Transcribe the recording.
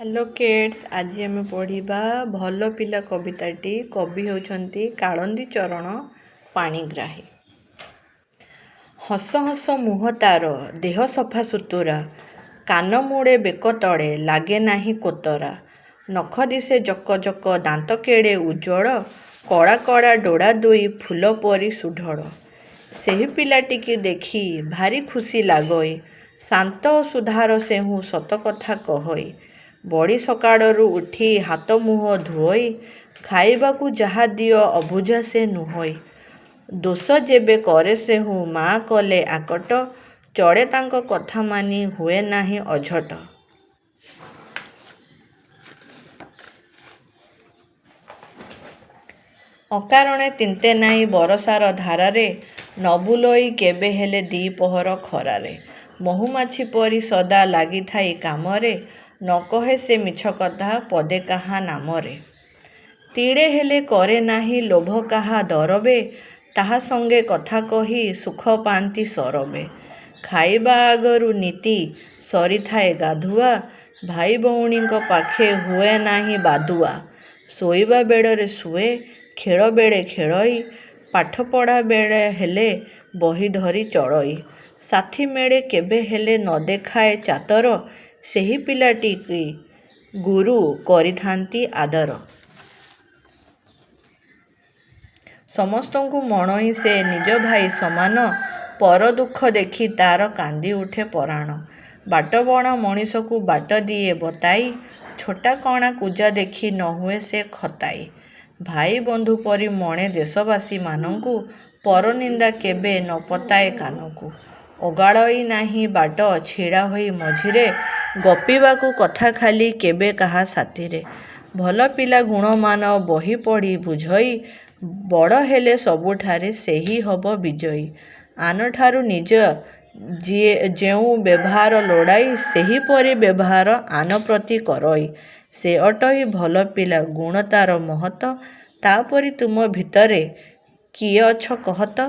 Hello kids, आज आम पढ़ा भल पिला कविताटी। कवि होउछंती कालंदी चरण पाणिग्राही। हस हस मुह तार देह सफा सुतुरा, कान मुड़े बेक तड़े लागे नाही कोतरा। नख दिसे जक जक दांत केड़े उज्जवल, कड़ा कड़ा डोड़ा दुई फूल परी सुढळ। सेही पिलाटिकी देखी भारी खुशी लागई, शांत सुधार सेहू सत कथा कहई। बड़ी सकाळरू उठी हाथ मुह धोई, खाइबाकू जहा दियो अबुझा से नुहई। दोष जेबे करे सेहू माँ कले आकट, चढ़े तांक कथा मानी हुए नाही अझट। अकारणे तिंते नाही बरसार धारारे, न बुलई केबे हेले दी पहर खरारे। महुमाछी परी सदा लागी थाई कामरे, न कहे से मिछ कथा पदे काहा नामरे। तीड़े हेले करे नाही लोभ काहा दरबे, ताहा संगे कथा कही सुख पांती सरबे। खाइबा आगरू नीति सरी थाए गाधुआ, भाई भौणी पाखे हुए नाही बादुआ। शोइबा बेड़े शुए, खेल बेड़े खेलई, पाठ पढ़ा बेड़े हेले बही धरी चलई। साथी मेड़े केबे हेले न देखाए चातर, सेही पिलाटी की गुरु करी थांती आदर। समस्तंकु मणई से निज भाई समान, पर दुख देखी तार कांदी उठे पराण। बाट बणा मनीषकु बाट दिए बताई, छोटा कणा कुजा देखी न हुए से खताई। भाई बंधु परी मणे देशवासी मानंकु, पर निंदा केबे न पताए कानकु। ओगाड़ई नाही बाट छिड़ा होई मझिरे, गपीबाकू कथा खाली केबे काहा साथिरे। भल पिला गुणमान बही पढ़ी बुझई, बड़ हेले सबुठारे सेही हब विजयी। आन ठारू निज जेउ व्यवहार लोड़ाई, सेही परी व्यवहार आन प्रति करई। से अटई भल पिला गुण तार महत, तापरी तुम भितरे किए अछ कहत।